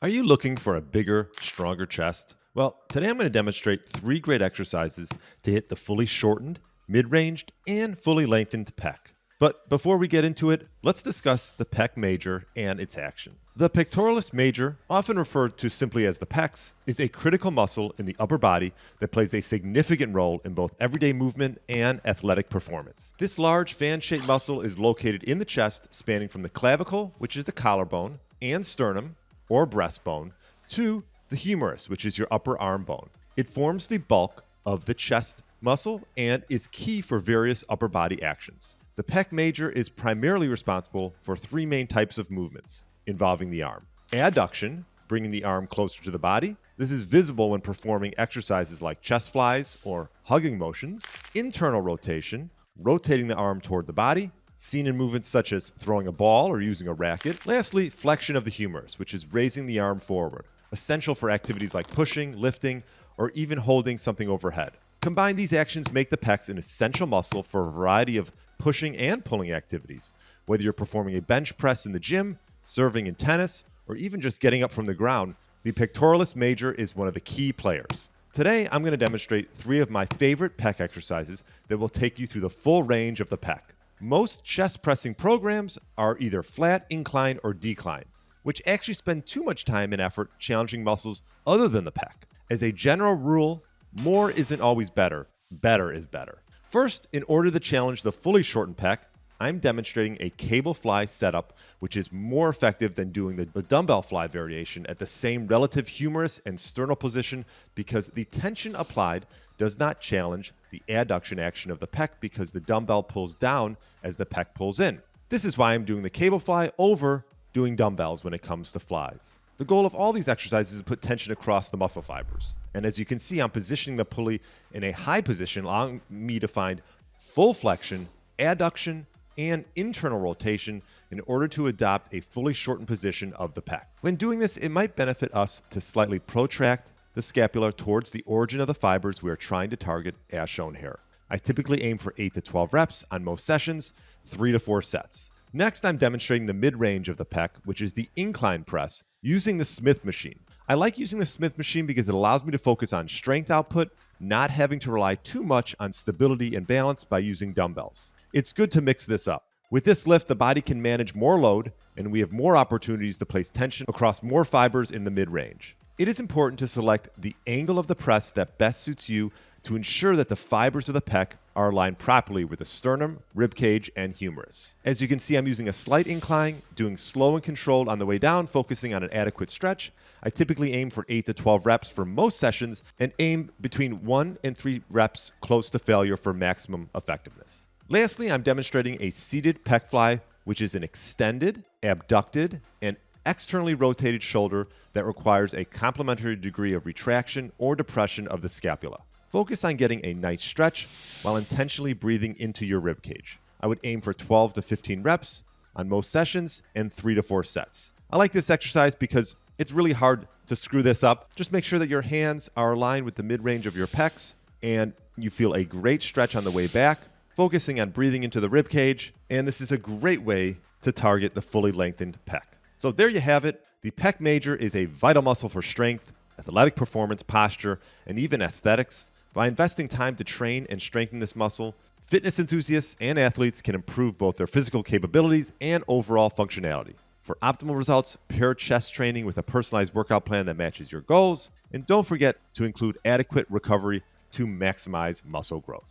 Are you looking for a bigger, stronger chest? Well, today I'm going to demonstrate 3 great exercises to hit the fully shortened, mid-ranged, and fully lengthened pec. But before we get into it, let's discuss the pec major and its action. The pectoralis major, often referred to simply as the pecs, is a critical muscle in the upper body that plays a significant role in both everyday movement and athletic performance. This large fan-shaped muscle is located in the chest, spanning from the clavicle, which is the collarbone, and sternum, or breastbone, to the humerus, which is your upper arm bone. It forms the bulk of the chest muscle and is key for various upper body actions. The pec major is primarily responsible for 3 main types of movements involving the arm. Adduction, bringing the arm closer to the body. This is visible when performing exercises like chest flies or hugging motions. Internal rotation, rotating the arm toward the body, seen in movements such as throwing a ball or using a racket. Lastly, flexion of the humerus, which is raising the arm forward, essential for activities like pushing, lifting, or even holding something overhead. Combined, these actions make the pecs an essential muscle for a variety of pushing and pulling activities. Whether you're performing a bench press in the gym, serving in tennis, or even just getting up from the ground, the pectoralis major is one of the key players. Today, I'm going to demonstrate 3 of my favorite pec exercises that will take you through the full range of the pec. Most chest pressing programs are either flat, incline, or decline, which actually spend too much time and effort challenging muscles other than the pec. As a general rule, more isn't always better. Better is better. First, in order to challenge the fully shortened pec, I'm demonstrating a cable fly setup, which is more effective than doing the dumbbell fly variation at the same relative humerus and sternal position because the tension applied does not challenge the adduction action of the pec because the dumbbell pulls down as the pec pulls in. This is why I'm doing the cable fly over doing dumbbells when it comes to flies. The goal of all these exercises is to put tension across the muscle fibers. And as you can see, I'm positioning the pulley in a high position, allowing me to find full flexion, adduction, and internal rotation in order to adopt a fully shortened position of the pec. When doing this, it might benefit us to slightly protract the scapula towards the origin of the fibers we are trying to target, as shown here. I typically aim for 8 to 12 reps on most sessions, 3 to 4 sets. Next, I'm demonstrating the mid-range of the pec, which is the incline press, using the Smith machine. I like using the Smith machine because it allows me to focus on strength output, not having to rely too much on stability and balance by using dumbbells. It's good to mix this up. With this lift, the body can manage more load, and we have more opportunities to place tension across more fibers in the mid-range. It is important to select the angle of the press that best suits you to ensure that the fibers of the pec are aligned properly with the sternum, ribcage, and humerus. As you can see, I'm using a slight incline, doing slow and controlled on the way down, focusing on an adequate stretch. I typically aim for 8 to 12 reps for most sessions and aim between 1 and 3 reps close to failure for maximum effectiveness. Lastly, I'm demonstrating a seated pec fly, which is an extended, abducted, and externally rotated shoulder that requires a complementary degree of retraction or depression of the scapula. Focus on getting a nice stretch while intentionally breathing into your rib cage. I would aim for 12 to 15 reps on most sessions and 3 to 4 sets. I like this exercise because it's really hard to screw this up. Just make sure that your hands are aligned with the mid-range of your pecs and you feel a great stretch on the way back, focusing on breathing into the rib cage. And this is a great way to target the fully lengthened pec. So there you have it. The pec major is a vital muscle for strength, athletic performance, posture, and even aesthetics. By investing time to train and strengthen this muscle, fitness enthusiasts and athletes can improve both their physical capabilities and overall functionality. For optimal results, pair chest training with a personalized workout plan that matches your goals, and don't forget to include adequate recovery to maximize muscle growth.